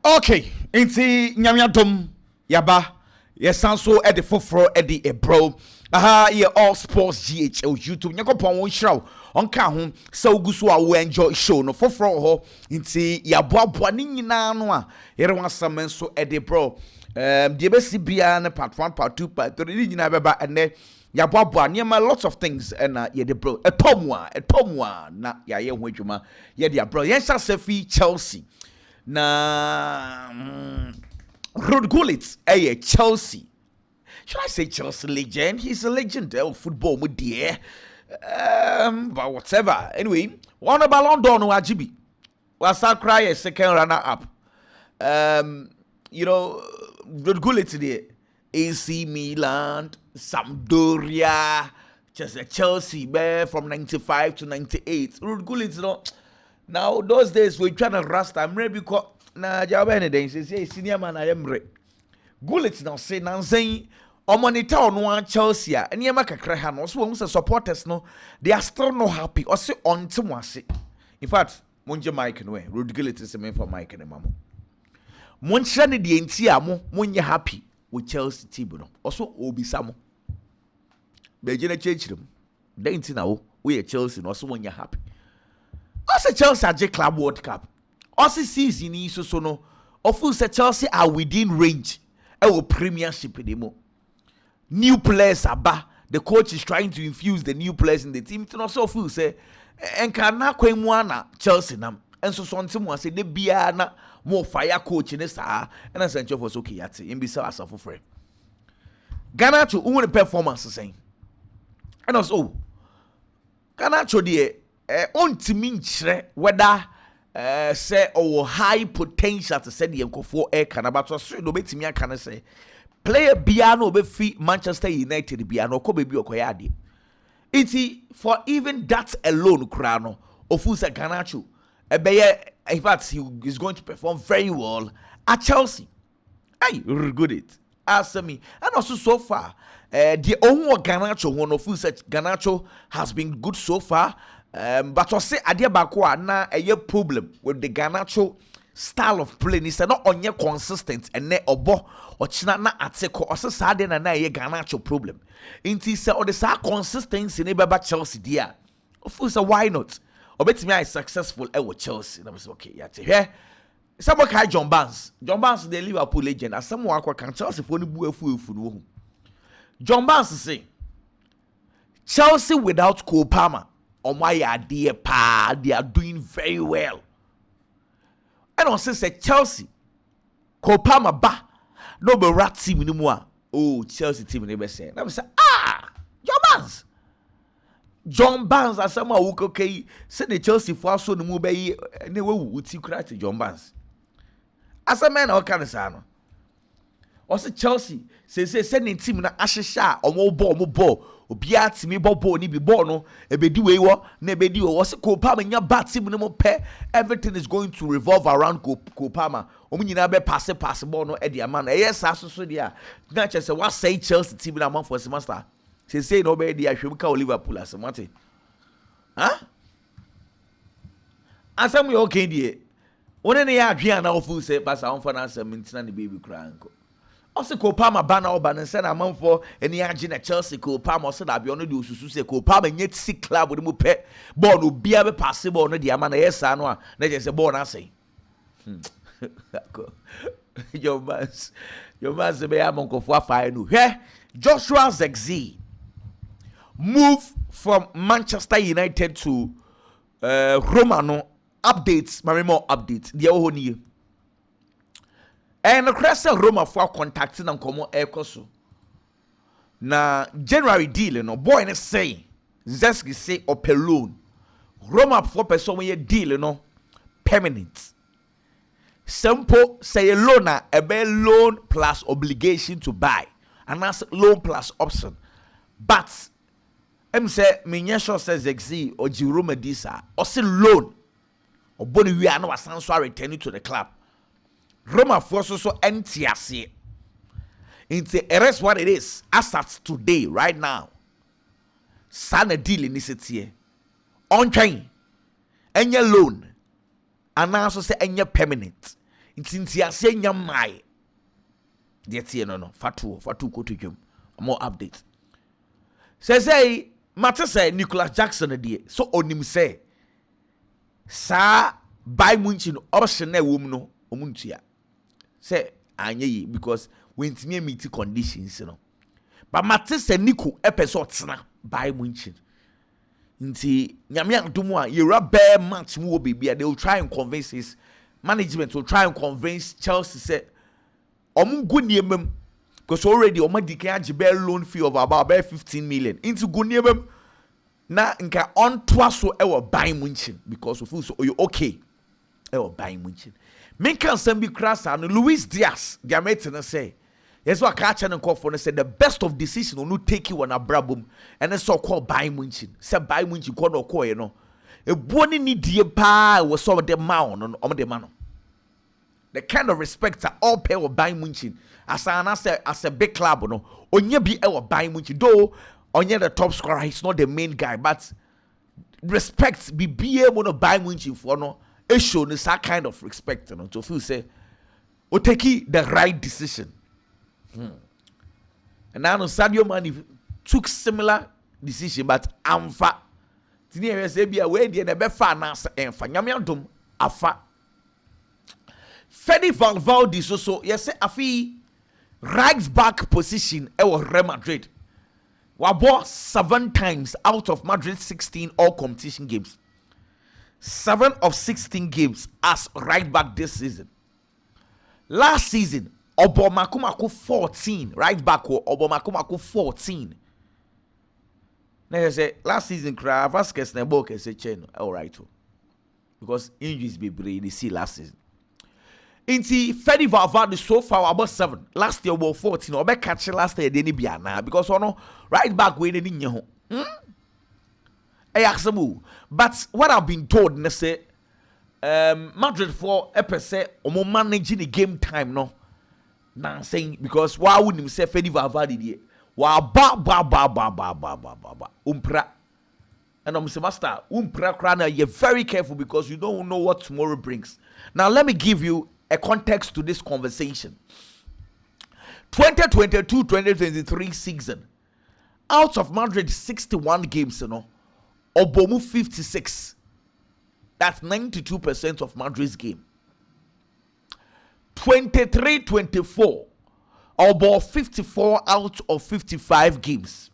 Okay, inti nyamya dom yaba yesan so e de foforo e de ebro aha ye all sports GHL YouTube nyakopon won hiraw onka ho sa oguso a wo enjoy show no foforo ho inti yaboaboa ni nyina no a yere wasam so e de bro de besi bia na part 1 part 2 part 3 ni nyina beba ene yaboaboa niema lots of things and ye de bro etomwa na ya ye ho adwuma ye de bro yen sha safi Chelsea na Rod Gullit, Chelsea. Should I say Chelsea legend? He's a legend of football, my dear. But whatever. Anyway, one of Ballon d'Or no Ajibi. Was that cry a second runner up? Rod Gullit today. AC Milan, Sampdoria, just a Chelsea, man, from 95 to 98. Rod Gullit, you know. Now those days we trying to rust. I'm ready because na jabe anything. Say senior man I am ready. Gullit now say na saying omonita on Chelsea. And yema kakra ha no. So when say supporters no, they are still not happy. Or say on timwase. In fact, monje Mike no way. Rod Gullit is meant for Mike and mamo. Monche ne de entia mo monye happy with Chelsea team no. Also obisa mo. Be je na chechirem. De entina wo we Chelsea no also monye happy. Also Chelsea are Club World Cup. Also season is so no. Of course Chelsea are within range. Our Premiership anymore. New players are back. The coach is trying to infuse the new players in the team. It also feel say enka kwemwana Chelsea nam. And so something was say the bia na more fire coach in this and as Sancho was okay yate. In bisa as for friend. Ghana to own performance saying. And also Ghana to the ontimi nkyere whether say high potential to say the nkofo kana but so no betimi aka ne say player bia no be free Manchester United bia no ko bebi okoya ade iti for even that alone kra no ofusa Garnacho in fact he is going to perform very well at Chelsea. Hey, good it me and also so far the own Garnacho one ofusa Garnacho has been good so far. But I say adia bakwa na a problem with the Garnacho style of play. It's not on your consistent and ne obo or china na ateko or sa de na ye Garnacho problem. Inti say or the sa consistency ne baba Chelsea dia. Of course, why not? Or bet me I successful with Chelsea. I was okay. Yeah, here. Someone call John Barnes. John Barnes the Liverpool legend. As someone can Chelsea for the buefu. John Barnes say Chelsea without Cole Palmer. On my idea, they are doing very well. And on say Chelsea, Kopama ba, no be rat team anymore. Oh, Chelsea team never say. I say, John Barnes, as someone who okay, say the Chelsea for so no move be anyway would you cry to John Barnes. As a man, all kind of sano. Also Chelsea, say sending team na ashisha or more ball. Obia timi bobo ni bi ball no ebedi we wo na ebedi wo se Kopama nya bat team no mo pe everything is going to revolve around Kopama omu nyina be pass ball no e dia man e yes asoso dia na che se what say Chelsea team na man for semester say no be dia hwem ka Liverpool asemate asam yo okay die wona ne ya adwen na ofu say pass on for na asem ntina ne baby kranko. Also, Kopama banner oban and send a man for any agent at Chelsea. Kopama also that be on the ususu say Kopama yet sick club with the mupe. Born will be able possible on the amana. Yes, I know. Let us say born. I say, your man's be a monk of fire. Here, Joshua Zexi move from Manchester United to Romano. Updates, Marimo updates. The whole and the Crescent Roma for contacting and come on so. Na January deal no boy ne say Zeski say up alone. Roma for person we deal no permanent. Simple say a loan a be loan plus obligation to buy. And that's loan plus option. But say Minyesho says Zexi or Jerome Disa or say loan. Or boni we are no asanso returning to the club. Roma force so NTSC. It is what it is. As at today, right now. Sana deal in this year. On train. And your loan. And also say and your permanent. it's in Tiasia Yamai. Yet, no, Fatu go to him. More updates. Say, matter say Nicholas Jackson a dear. So on him say, Sa by Munchin option a woman no Omuntia. Say, Anye, because when it's near meet conditions, you know. But matter say Nico episodes na by Munchin. Nti nyame adomu a yera bear match mu obi they will try and convince his management, will try and convince Chelsea say omu go niemem because already omo declare bear loan fee of about 15 million into go niemem na nka on twaso e wo buy Munchen because of so you okay e wo buy Munchen men kan some be crass and Luis Diaz their mate na say yes what catch and call for say the best of decision no take you on a brabum and so called buy Munchen say buy Munchen ko no call you know e boni ni die pa was some of them man on the man the kind of respect that all pay will buy Munchen as a big club no onye bi e will buy Munchen though onye the top scorer he's not the main guy but respect be able to buy Munchen for no e show this that kind of respect no to feel say o take the right decision. And now Sadio Mane took similar decision, but amfa. Tini say be away the be fa na enfa. Nyame adom afa. Fede Valverde so yes afi right back position e was Real Madrid. Wabo 7 times out of Madrid's 16 all competition games. 7 of 16 games as right back this season. Last season Obomakumako 14 right back Obomakumako 14. Now say last season Vasquez na book say chen all right because injuries be brave they see last season. Inti Fede Valverde so far about 7. Last year about 14. Obe catch last year they ni biana because ono right back we ni nye ho. But what I've been told na say Madrid for epese omo managing the game time no. Now saying because why wouldn't him say Fede Valverde there? Wa ba umpra. And I'm say master umpra krana you're very careful because you don't know what tomorrow brings. Now let me give you a context to this conversation. 2022-2023 season. Out of Madrid 61 games, Obomu 56. That's 92% of Madrid's game. 23-24, Obo 54 out of 55 games.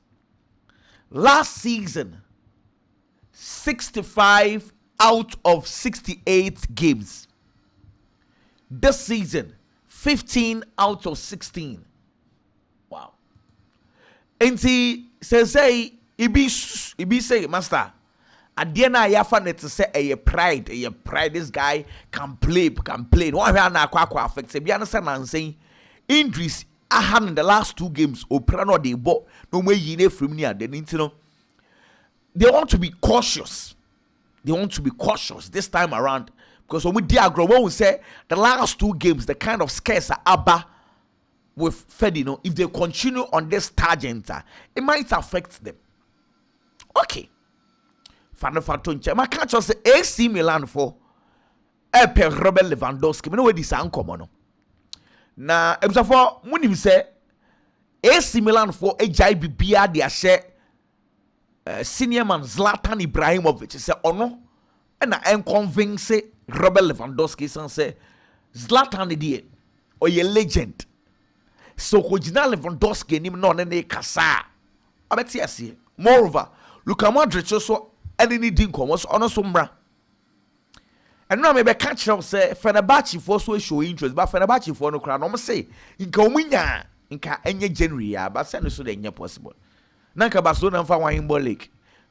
Last season, 65 out of 68 games. This season, 15 out of 16. Wow. And he says, Ibi say, Master, at the end I have to say a pride. This guy can play. Why na kwa affect? Be understand and saying injuries I had in the last 2 games. Oprano de bo no way yine from near the intino. They want to be cautious. This time around because when we diagram, we say the last 2 games, the kind of scarce Abba with Fede, if they continue on this tangent, it might affect them. Okay. My catch us AC Milan for Epe Robert Lewandowski. Me know where this uncommon. Na for munim say AC Milan for AJB Bia dia share senior man Zlatan Ibrahimovic say ono and na convince Robert Lewandowski say Zlatan dey or a legend. So original Lewandowski nim no ne kasa. Abeti ase. Moreover, Luka Modric so any din komos ono sombra. And now maybe catch up say Fenerbahce for so show interest, but Fenerbahce for no crown. No say inka umunya inka enye January ya, but say no so dey possible. Nanka Barcelona fa wan ball league.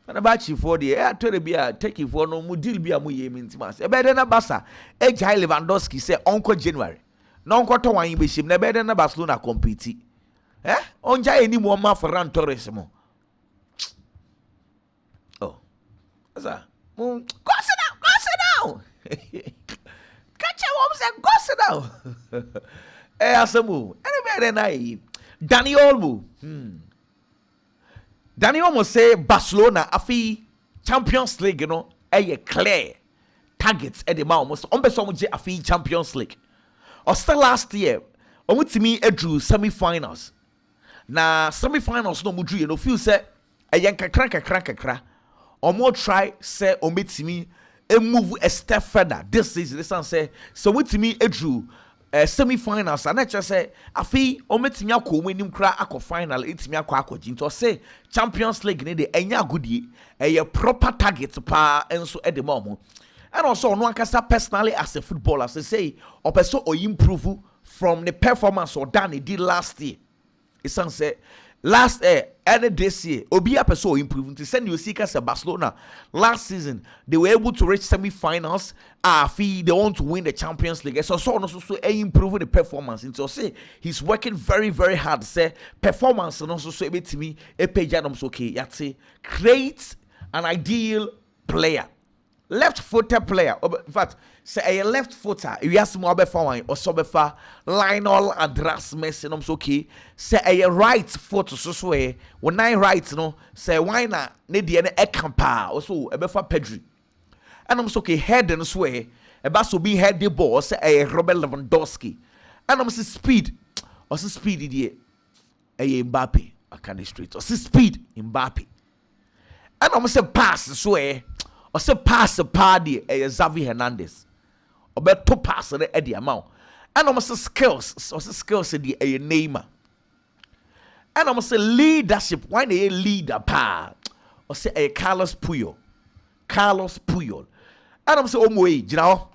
Fenerbahce for the to be a take it for no mu deal be amu ye mintimas. E be dey na Barca e jai Lewandowski say onko January. Na onko to wan be shim na be dey na Barcelona compete. Onja eni mo ma Ferran Torres mo. Oh. Asa. Go sit down. Catch your mom say go sit down. Asamu. Anybody na Dani Olmo. Dani Olmo say Barcelona afi Champions League clear targets at the almost on person je afi Champions League. or still last year omutimi edru semi-finals na semi-finals no mudru you know feel say eyen kakra omo try say ometimi move a step further this season. This one say so wetimi edru semi-finals and just say afi ometimi akọ wenim kra akọ final etimi akọ jinto say Champions League ne de enya agudie proper target pa enso e de mom. And also no ankasa personally as a footballer say opeso or improve from the performance or done he did last year. It's say last and this year obi apeso improving to send you see as Barcelona last season they were able to reach semi-finals they want to win the Champions League so improving the performance into say he's working very very hard say performance and also so to me a page okay yati create an ideal player left-footed player. In fact, say a left-footer. If you ask me about one or so before Lionel Andras Messi, I'm okay. Say a right foot so way. When I right, no, say why not? Need the Ekampa also a before Pedri. And I'm okay. Head and sway. A bass will be head the ball. Say a Robert Lewandowski. And I'm say speed. Or say speed idiot. A Mbappe. I can't straight. Or say speed Mbappe. And I'm say pass sway. Or say pass the party a Xavi Hernandez. Or better pass the Eddie amount. And I'm say skills. Or say skills the a Neymar. And I'm say leadership. Why they leader pa? Or say a Carlos Puyol. And I'm say you know.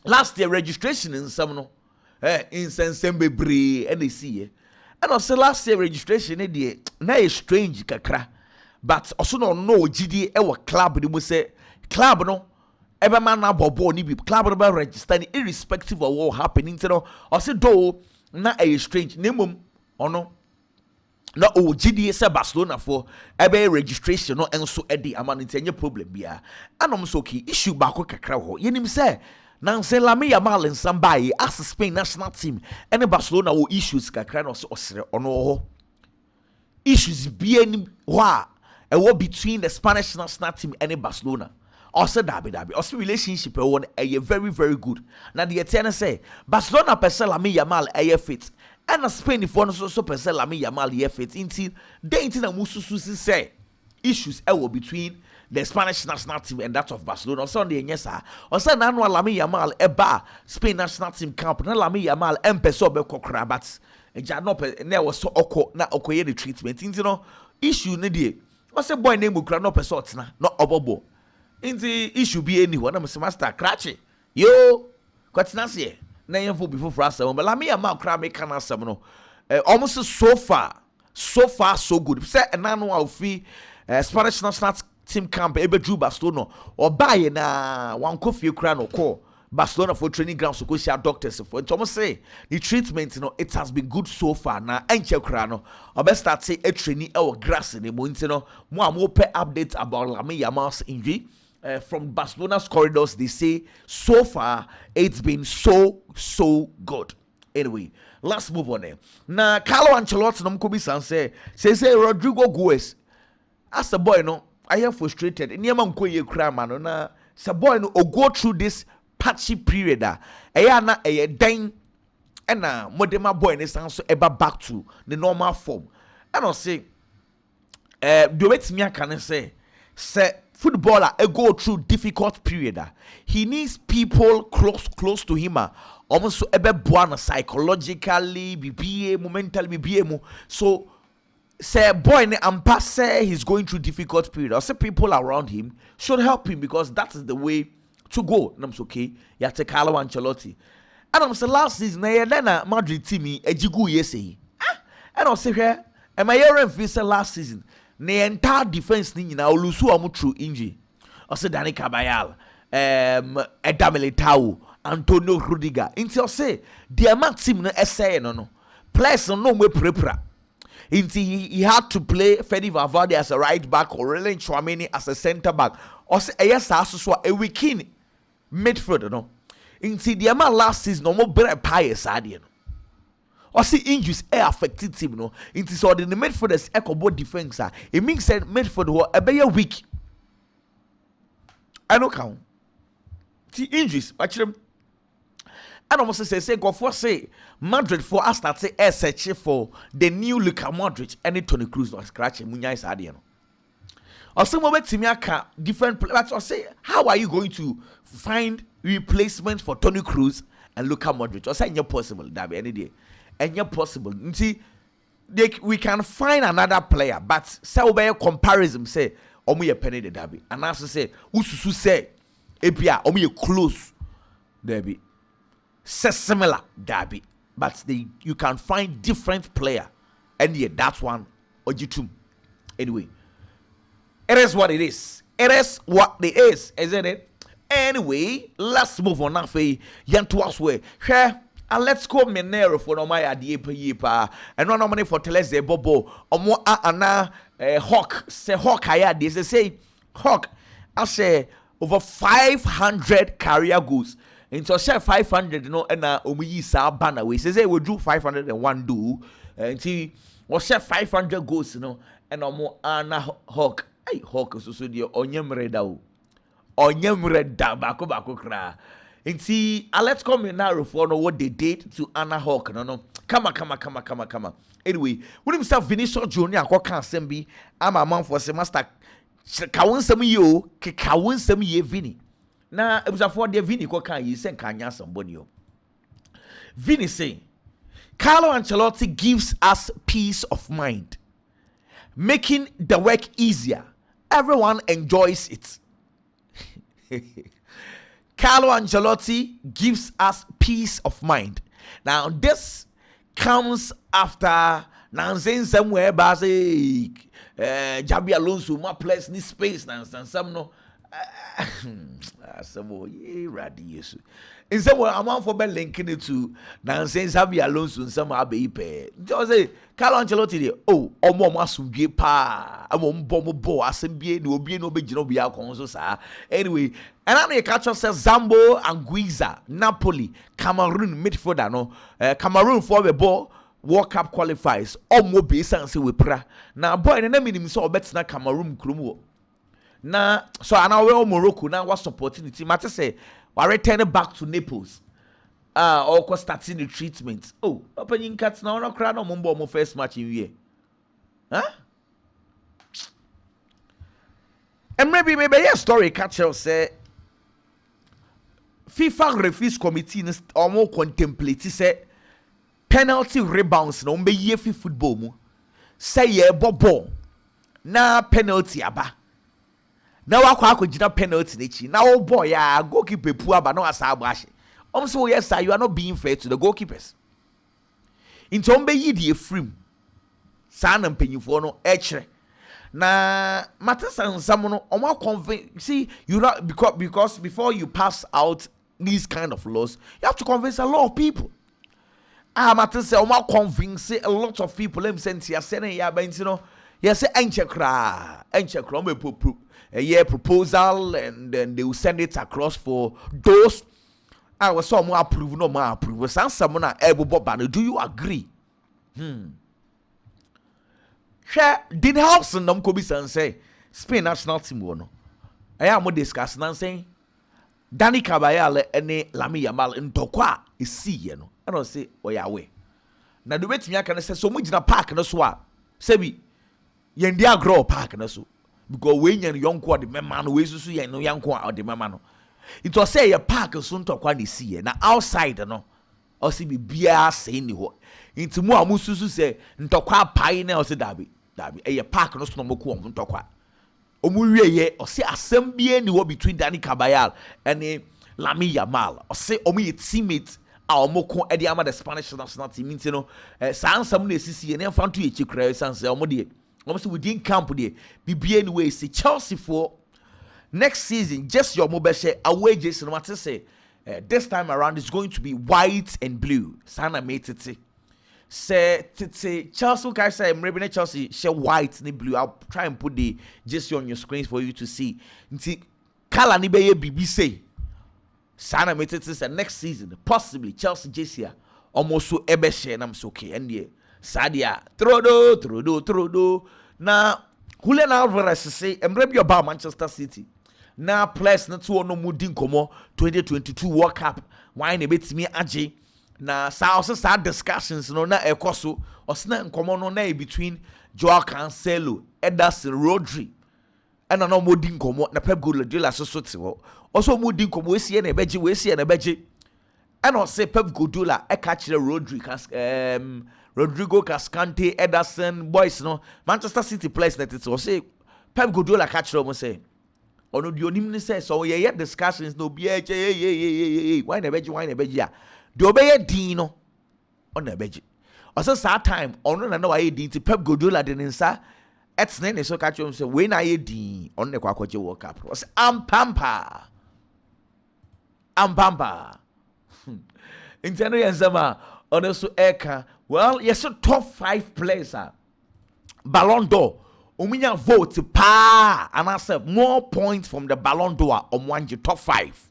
Last year registration in some no. In Sensembe and they see. And I say last year registration na a strange kakra. But also no GD ewa club they must say club no every man na bobo ni be club no register irrespective of what happening you know also do na a strange name or no GD say Barcelona for ebe registration no enso edi amani tenye problem bia anom so okay issue ba ko kakra ho yenim say now say Lamine Yamal and somebody as Spain national team and Barcelona wo issues kakra no so osere ono ho issues be any wa a war between the Spanish national team and Barcelona. Also, dabi. Also, relationship one a very, very good. Now, the Eternal say Barcelona per se Lamine Yamal a fit, and Spain if one also per se Lamine Yamal a fit. Until they intina musu say issues between the Spanish national team and that of Barcelona. Also, the yes sir. Also, now Lamine Yamal eba Spain national team camp. Na Lamine Yamal empeso be kokra but eja no pe na was so oko na okoye the treatment. You know issue ne dey. I say boy name ukra no person na no obobo. Inti issue be anyone am master cratchy. Yo, kwatina se na yefo before for us but Lamine Yamal kra make can asem no. Almost so far so good. Say na no afi Spanish national team camp ebe drew Barcelona or buy na one coffee kra no call Barcelona for training ground so go share doctors for it almost say the treatment it has been good so far na enche kra no obe start say a training or grass in the mo no mo pe updates about Lamine Yamal's injury from Barcelona's corridors. They say so far it's been so good. Anyway, let's move on there. Now Carlo Ancelotti no mkobi san say Rodrigo Goes as a boy no I am frustrated niam nkoye kra ma no na say boy no go through this patchy period na den na modema boy ne san so eba back to the normal form and I say do wetimi aka ne say footballer go through difficult period he needs people close to him almost ebe boa psychologically BBA mentally BBA so say boy ne ampa say he's going through difficult period or say people around him should help him because that is the way to go. And I'm okay. You take Carlo Ancelotti. And I'm say last season, na Madrid team ejigu yese. And I say here, am I hearing say last season? The entire defense ni na olusu amu through injury. I say Dani Caballero, Eder Militao, Antonio Rudiger. Until say the amount team no essay no. Players no me prepara. Until he had to play Fede Valverde as a right back or Aurelien Tchouameni as a centre back. Or say a weekend midfield no. Until the amount last season no more better pious idea no. Or see injuries affected team no. Until so the midfielders echo defense it means that midfield who a better weak. I don't count. See injuries actually. And almost say go for say Madrid for us start say search for the new Luka Modric and Toni Kroos or scratch munya is ade no. Or some moment to me aka different but or say how are you going to find replacement for Toni Kroos and Luka Modric? Or say it's possible that be any day. And it's possible. You see we can find another player but say obey comparison say omo ye penny the derby and as say ususu say ebia omo ye close derby say similar derby but you can find different player and yeah that one ojitum anyway it is what it is isn't it anyway let's move on now for yanto aswe hwe and let's go Menero for no my adie pa and no money for Teleze Bobo omo ana Hawk say Hawk aya they say Hawk I say over 500 career goals into share 500 no na omuyi sa banner we say we do 501 do until we share 500 goals no and omo ana Hawk hey Hawk so de onyemre da o onyemre da bako kra. See, let's come in now for know what they did to Anna Hawk. No. Come on. Anyway, when himself Vinicius Junior, I can't send me. I'm a man for semester. Kawun some you, kawun some ye Vini. Now it was a 4-day Vini. What can you send? Kanya somebody? Vini say, Carlo Ancelotti gives us peace of mind, making the work easier. Everyone enjoys it. Carlo Ancelotti gives us peace of mind. Now this comes after now saying somewhere basic Jabi Alonso my place ni space now some no some ye radius. In some way I'm on for linking it to now saying Jabi Alonso some abe just say Carlo Ancelotti oh omo masumbi pa am bombo bo asembie no obi no be gino bia konso sa anyway. And I know catch us Zambo and Guiza, Napoli, Cameroon midfielder no. Cameroon for the ball World Cup qualifies. Omo be sanse we pra. Na boy na name so bet na Cameroon krumu. Na so ana we Morocco na was supporting the team. Mate say we return back to Naples. Or starting the treatment. Oh, opening cats now no cry no mumbo mo first match in year. Huh? And maybe a story catch us say FIFA refuse committee or more contemplate say penalty rebounds no be ye fi football mu say ye bobo na penalty aba na wakwa gina penalty nechi na oh boy ya goalkeeper pu aba no asa agbashi so yes sir you are not being fair to the goalkeepers into be yi die frame sa na mpanyifo no ekire na matters and someone omo convince see you not because before you pass out these kind of laws you have to convince a lot of people. Matters say omo convince a lot of people them send here saying ya ben you know you say enche kra a proposal and then they will send it across for those I was some approve no more approve someone able but do you agree? Did house and them could say Spain national team no. I am more discussing and saying Danny Caballero and Lamine Yamal in Tokwa is see no. I don't say oh yeah way. Now the way to me can say so much in a park no so say yendia grow park no so because when you young kwa the man we so you no young kwa or the man no. It was say a park so Tokwa ni see na outside no. Or see be bia say ni ho. Into mo amususu say Ntokwa pai na o say dabi a park no so no ko on Ntokwa. Omuwieye o say asem bia ni wo between Danny Caballero and Lamine Yamal. O say omu ye teammate a omoko e dey ama the Spanish national team you know san sam na esisi na fanto ye chikra san say omo dey omo say within camp dey bibia ni we say Chelsea for next season just your mobile share away Jason what to say this time around it's going to be white and blue sana made it say Chelsea guys say maybe Chelsea share white and blue. I'll try and put the just on your screens for you to see nti kala ni be bibi say sana made it say next season possibly Chelsea Jesse almost so ebe share na so okay and yeah sadia trodo na Julian Alvarez say emrebi about Manchester City na players na to no mudin komo 2022 World Cup why na betimi age na sa discussions no na ekoso osna nkomo no na between Joao Cancelo, Ederson, Rodri and no more din nkomo na Pep Guardiola so te ho also more din nkomo we sie na ebeje and I say Pep Guardiola e catch the Rodrigo Cascante, Ederson boys no Manchester City players that it was say Pep Guardiola catch them say ono di onim ni say so ye discussions no be why na beji ya de obeye din no on na beji also that time ono na why din ti Pep Guardiola de nsa etne ne so catch them say we na ye din on ne kwakoje World Cup was ampampa intendo yensama ono so eka well yes top 5 players are Ballon d'Or Ominya vote pa and I said more points from the Ballon d'Or on one top 5.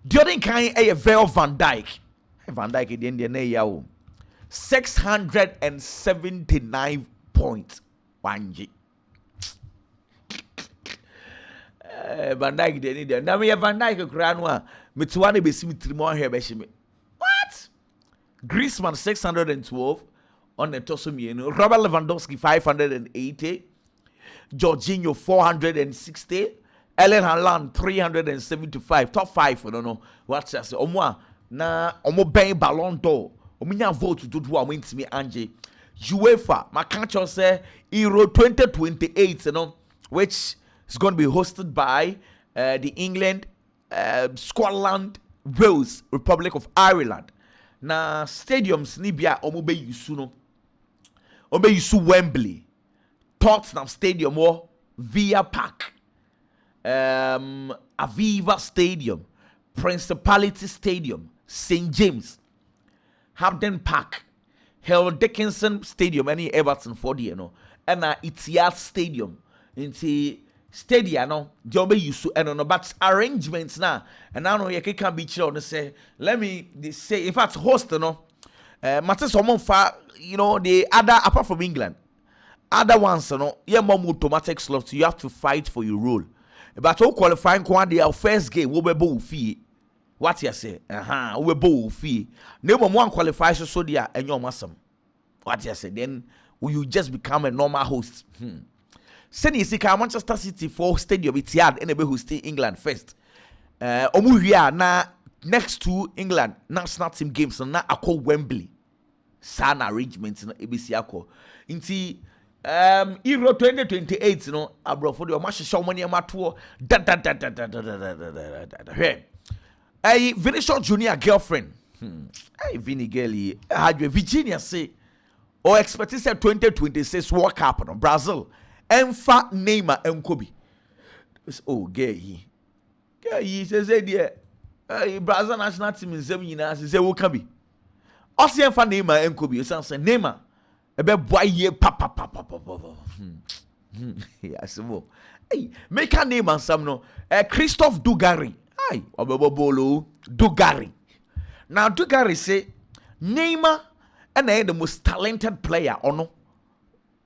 During kind a Virgil van Dijk. Van Dijk in the end 679 points. One G. Van Dijk the end. Now we have Van Dijk Granwa. Mitsuane be symmetry more here beshime. What? Griezmann 612. On the Tosumieno, Robert Lewandowski 580, Jorginho 460, Ellen Haaland 375. Top 5, I don't know what's that. Omwa na omo ben Ballon d'Or. Ominya vote to do win to me Angie. UEFA, my country say Euro 2028, you know, which is going to be hosted by the England, Scotland, Wales, Republic of Ireland. Na stadiums ni bia omo be yusu no. Obe yusu Wembley, Tottenham Stadium or Via Park, Aviva Stadium, Principality Stadium, St. James, Hampden Park, Hell Dickinson Stadium, any Everton for the no, and Etihad Stadium, into Stadia no, Jobe yusu and no, but arrangements now, and now you can be chill and say, let me say, in fact, host no. Matter someone far, you know, the other apart from England, other ones, you know, yeah, more automatic slots. So you have to fight for your role. But all qualifying their first game will be bow fee. What you say? We bow fee. No one qualifies so dear and your massam. What you say? Then will you just become a normal host? Send you see Manchester City for stadium. It's hard anybody who stay England first. Omuria na. Next to England, national team games na akọ Wembley. Sana arrangements na ABC akọ. Inti Euro 2028 no abro for the match show money amato Hey Vinicius Junior girlfriend. Hey Vinny girlie. Hadwe Virginia say or expect say 2026 World Cup no Brazil. Emfa Neymar enkobi. Oh gay. Gay says there Brazil national team in 7 years say wo ka bi Osia fa Neymar enkobi so say Neymar e be boy ye papa yasimo hey make a name and some no Christophe Dugarry ay obebobolo Dugarry now Dugarry say Neymar and the most talented player ono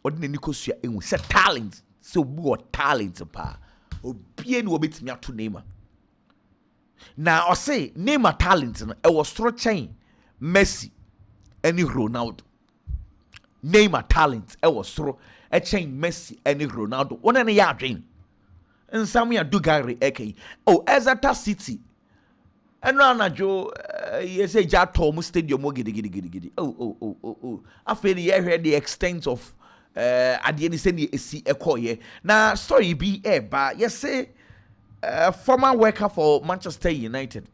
odine nikosua enwu say talent so wo talent pa obie no obetimi ato Neymar. Now I say Neymar talent no e was through chain Messi and Ronaldo. Neymar talent e was through a chain Messi and Ronaldo. One and a yard dream. And some ya Dugarry eke. Oh, Ezata City. And now Joe you say ja Tom Stadium gidi. Oh. I feel you heard the extent of at the end say see echo here. Now story be but you say former worker for Manchester United.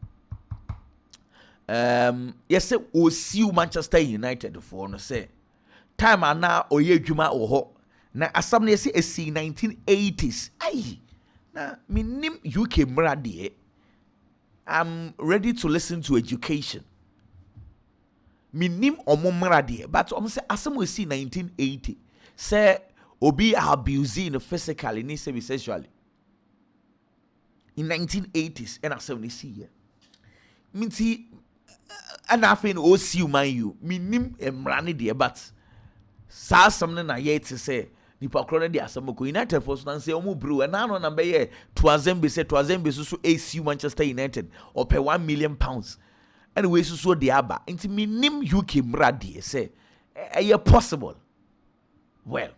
Yes, we see Manchester United for no say. Time and now oye dwuma oho. Na asam na say 1980s. Aye. Na minim UK mrade. I'm ready to listen to education. Minim omo mrade, but omo say asam we see 1980. Say obi abusing physically ni sexually. In 1980s and asam ni see here. Minti and I think OCU man you minim emrane de but sa something na yet to say nipa kro no de asamoko United for so say omo brew and now number ye Twazembe so AC Manchester United or pay £1 million. Anyway so de aba nti minim UK mrade say e possible. Well,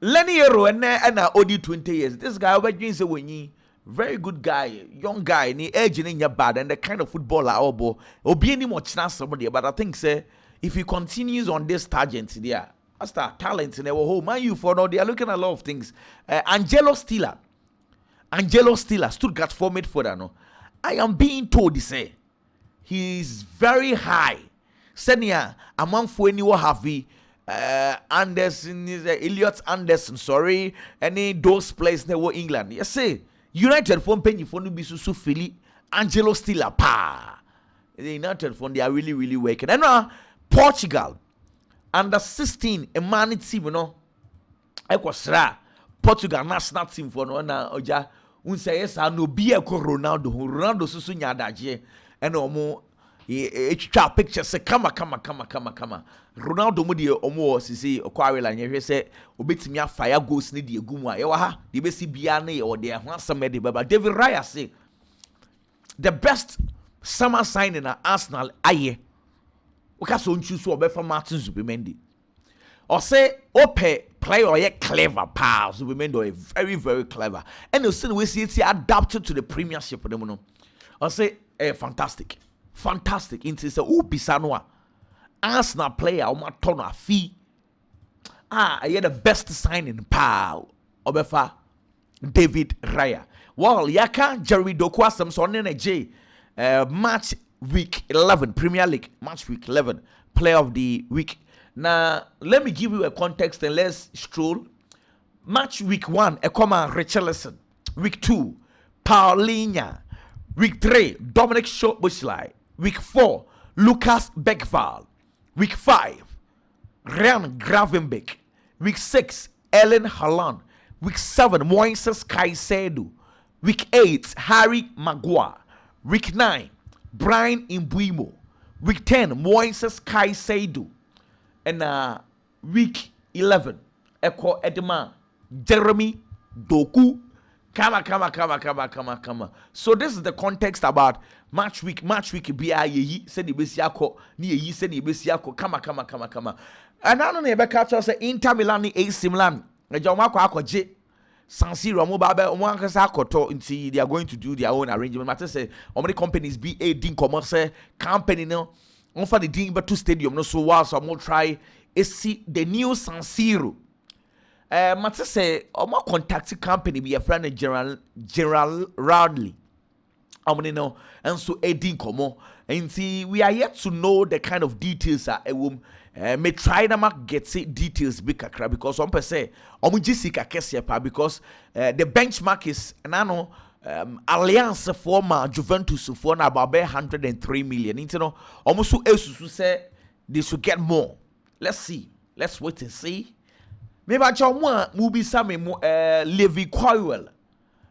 Lenny Yero and Odi 20 years. This guy over James Wenyi, very good guy, young guy, ni age in your bad and the kind of footballer obo be any more chance somebody. But I think say if he continues on this tangent there, as that talent in our home, man, you for now they are looking at a lot of things. Angelo Stiller, Stuttgart for midfielder. No, I am being told say he is very high. Senior among for anyone have Anderson is Elliot Anderson, sorry, any those players never England. Yes, say United from penny for no be so Philly, Angelo Stiller pa. The United from they are really working. And now Portugal under 16 a man team, you know. Portugal national team for no na oja unsa yes no be a Ronaldo so nyadaje and omo twa picture say kama Ronaldo mu de omo sisi okware nyehwe say obetimi afire goals ne de egum a ye wa ha de besi bia ne ye ode ho asem de baba David Raya say the best summer signing at Arsenal aye oka so nchu so obefa Martin Zubimendi or say ope player or clever pa Zubimendi very clever and you see we see it adapted to the Premiership them no or say fantastic into say Ubisanoa Arsenal player o matona fee I the best signing pa obefa David Raya well yaka Jerry Doku asem so ne J match week 11 Premier League match week 11 player of the week. Now let me give you a context and let's stroll. Match week 1 Ekoma Richarlison, week 2 Paulinho, week 3 Dominic Szoboszlai, week 4 Lucas Beckval, week 5 Ryan Gravenberch, week 6 Erling Haaland, week 7 Moises Caicedo, week 8 Harry Maguire, week 9 Brian Mbeumo, week 10 Moises Caicedo, and week 11 Eko Edema Jeremy Doku. Kama. So this is the context about match week BI ye said the besiako ni ye said the besiako kama. And I don't know catch us Inter Milan ni AC Milan. Na jomako akoje San Siro mo ba mo ankasa akoto nti they are going to do their own arrangement. Matter say how many companies BA din commerce company no on for the din but to stadium no so while so mo try see the new San Siro. Matter say omo contact company be a friend General Radley. How many know and so edin komo and see we are yet to know the kind of details a wom may try to get details big kakra because some per say omo jisika kese pa because the benchmark is nano alliance former Juventus for na about 103 million. You know almost so esusu say they should get more. Let's see. Let's wait and see. Maybe I want movie some Levi Coyle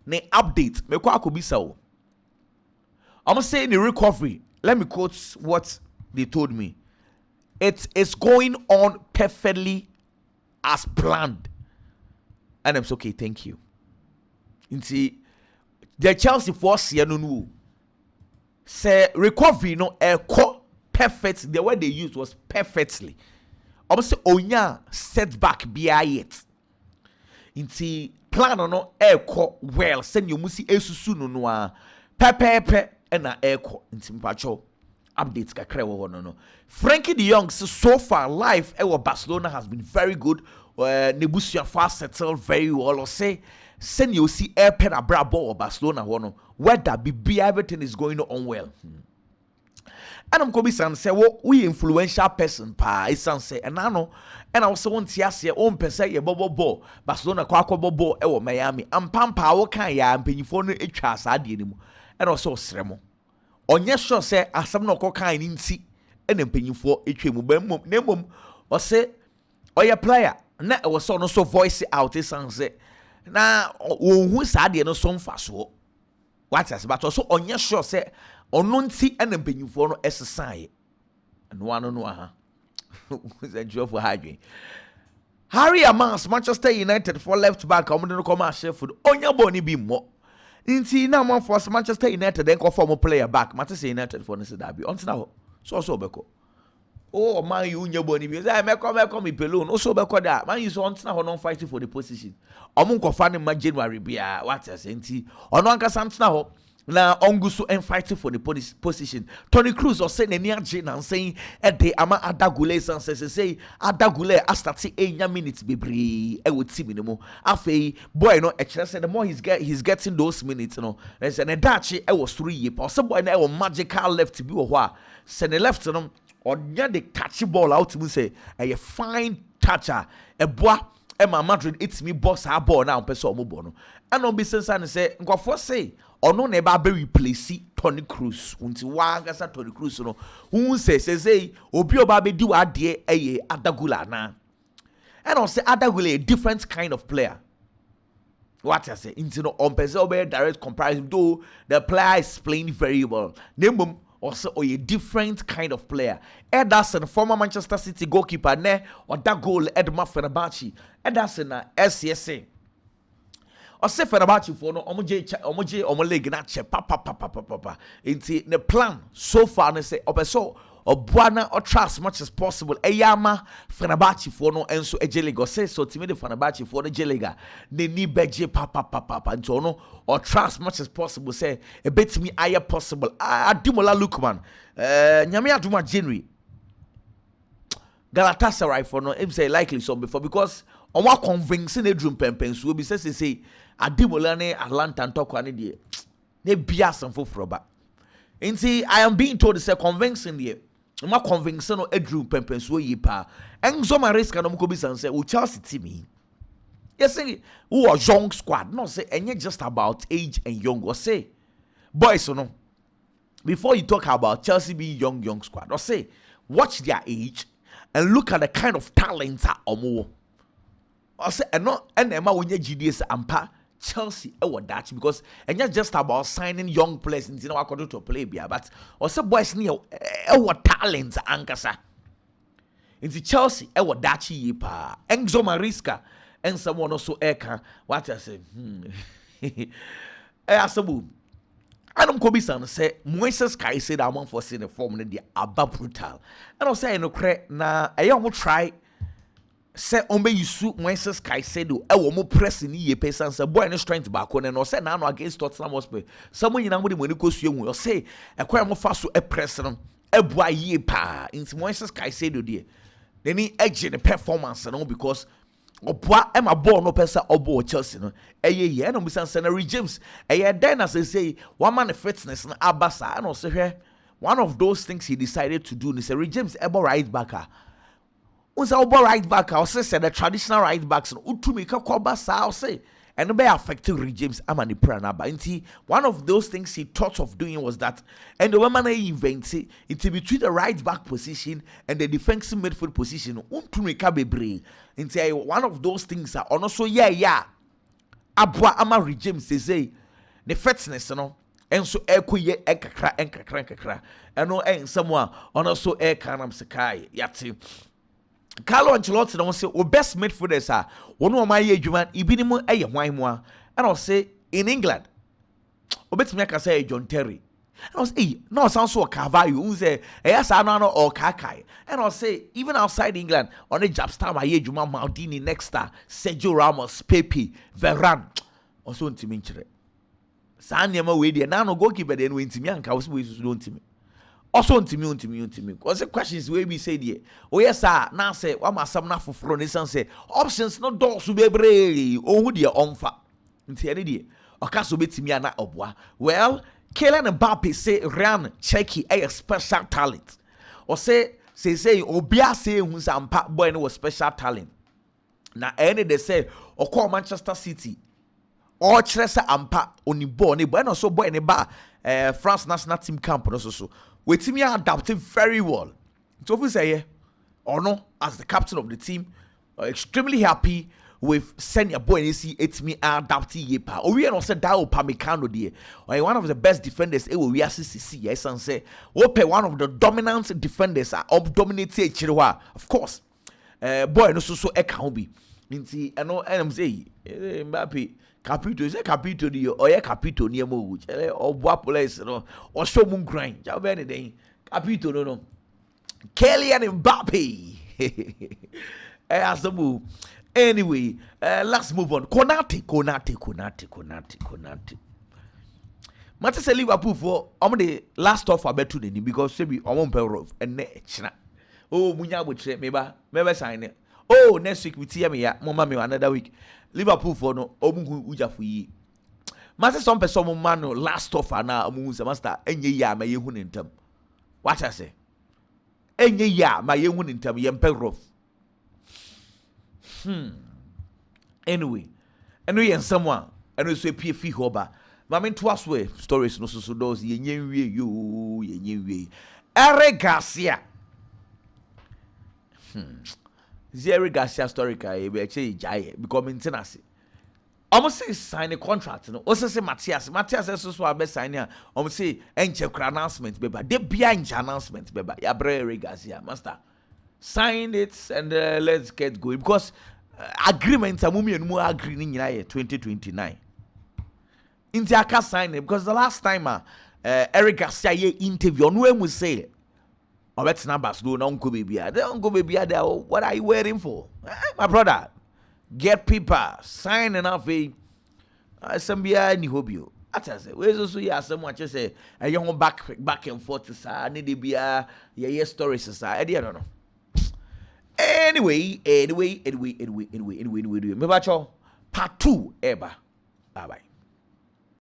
ne update me kwa kubisa o. I'm saying the recovery. Let me quote what they told me. It is going on perfectly as planned. And I'm so okay, thank you. You see, the Chelsea force here no say recovery no perfect. The word they used was perfectly. I say onya setback behind it. Inti plan no eko well send you musi esusu no a pepe na eko inti mpacho updates kakra wo no. Frankie de Jong so far life Barcelona has been very good. Nebusia fast settled very well. Or say send you see air pen abrabo or Barcelona no whether be everything is going on well. And I'm going to say, we influential person pa isan say and I also want to say own person ye bobo Barcelona kwakwa bobo e wo Miami ampampa wo kan ya mpanyifo no etwa asade ni mu and also sremo onye sure say asam no kan ni nti e na mpanyifo etwa mu bamom na mom o say oye player na e wo so no so voice out isan say na wo hu sade no so mfa so what as but also onye sure say onunti ena mpanyimfo no esesaaye no ano no aha was a job for hydrogen Harry Amans, Manchester United for left back, I'm going to come out Sheffield. Onya boni be more. Inti na man for Manchester United then go form player back. Manchester United for this derby. Until now, so beko. Oh man, you unya boni be. I me me pelon. Also beko that man, you so until now not fighting for the position. Omun ko fan in January bia. What else? Inti ono anka something now. Na ongusu and fighting for the position. Tony Cruz or saying any agent and saying de ama adagule and say adagule astati enya minutes bebre e would see minimum. Afe boy no said the more he's getting those minutes, you know. There's an edachi e was 3 years. Possible boy na magical left to be or send the left no or the catchy ball out to say a fine toucher a boy Emma Madrid it's me boss ha ball now person mo bono. And on business and say go for say ono na eba be replace Tony Cruz unti wa gasa Tony Cruz no who say obi oba be di wa de eye Adagula na and on say Adagula a different kind of player. What I say into no on person obe direct comparison though the player is playing very well. Name also a different kind of player. Ederson, former Manchester City goalkeeper, ne or that goal Edmar Fenerbahce. Ederson na SCSA. Or say Fenerbahce for no omoje leg na che papa. Inti the plan so far ne say opeso or buana or try as much as possible. Eyama Fenerbahce for no enso ejeligo say so to me the Fenerbahce for the jeliga. They need beje papa and so no or try as much as possible. Say a bit to me aya possible. Adimola Lukman. Nyame aduma January. Galatasaray for no him say likely so before because on what convincing a drum pempen will be say Adimola ne Atlanta ntokwa ne de ne bia sanfo froba. Nti I am being told say convincing there. Ma convincing no edrum pempen so yi pa. Enzo Maresca no mko bi san say o Chelsea team. Yes say who are young squad no say enye just about age and young or say boys no before you talk about Chelsea being young squad or say watch their age and look at the kind of talents are omo. I say and Emma when you GDS ampa Chelsea that because and not just about signing young players in according to play bia but also boys near talents ankasa into Chelsea that ye pa Enzo Maresca and someone also eka what I say asabu Adam Kobisan say Moises Kai said I want for seeing the form in the aba brutal and I say no cre na I try say ombe yusu Moises Caicedo e wo mo press ni ye pesan say boy no strength back on no say na no against Tottenham Hotspur someone nyina mo de moni kosu ehu o say e kwa mo fa so e press no e boa ye pa into Moises Caicedo de then he edge the performance no because oboa e ma ball no pesa obo Chelsea no e ye no bisan say na James e ye den as say one man fitness na abasa and o say one of those things he decided to do is say James ebo right back Unsa obo right back I say the traditional right backs no utumi ka koba sa say and be affecting James amani pranaba nti one of those things he thought of doing was that and the woman he invented it between the right back position and the defensive midfield position utumi ka bebre nti one of those things are also yeah abwa ama James say the fitness no enso ekoye enkakra eno en someone also e kanam sekai yati Carlo Ancelotti don't say o best midfielders are one of my adwuma ibinimu eye hwan mu a and I say in England obetimi aka say John Terry and I say no sound so Carvalho who say yes no or Kakai and I say even outside England on the job star my adwuma Maldini Nesta Sergio Ramos Pepe Varane also ntimi nkyere saa nneema we dey na no goalkeeper dey no ntimi anka we so ntimi also ntimi because the questions we be say there oh yes sir na say wa masam na foforo ne san say options no door so bebre oh hu dey onfa nti ene dey oka so betimi ana oboa well Kylian Mbappe say Ryan Cherki a special talent or say obia say hu sampa boy no was special talent na ene they say okọ Manchester City or Chelsea ampa onibo ne boy no so boy ne ba France national team camp no so Wetimi adapted very well. So we say or no as the captain of the team, extremely happy with senior boy Etimi adapted yepa. Or we are not said that Upamecano dear. Or one of the best defenders we are CCC yes and say one of the dominant defenders are dominated Chirwa. Of course. boy no so eka bi nti eno enam say Mbappe capito say capito di oye capito ni emo wu oboa police no o show mu grind ja be ne den capito no Kylian Mbappe asabu anyway let's move on. Konate Mata say Liverpool for the last off abetu ni because say we omo mpero ene china. Oh munya botre meba sign it. Oh next week we see me ya mama me another week. Liverpool for no omu uja for yi. Mata some person man no last off na omu se master enye ya ma yehu ni ntam. What I say? Enye ya ma yehu ni ntam ye mpero. Anyway yen someone eno so pie fi hoba. Mame to us way stories no so those yenye Eric Garcia. Eric Garcia story ka be che jaye because maintenance. Almost say sign a contract no. Also say Matthias so abe sign here. Almost say enche kra announcement beba. They behind announcement beba. Ya bre Eric Garcia master. Sign it and let's get going because agreement amumi enu agree ni nyina ye 2029. Inti aka sign it because the last time Eric Garcia ye interview no emu say obet numbers do na unko baby they unko baby there what are you waiting for my brother get paper sign enough asambia ni hobio atase we so ya asem a say e ho back and forth sa ne de bia ye stories sa e de no anyway me ba cho part 2 eba bye bye.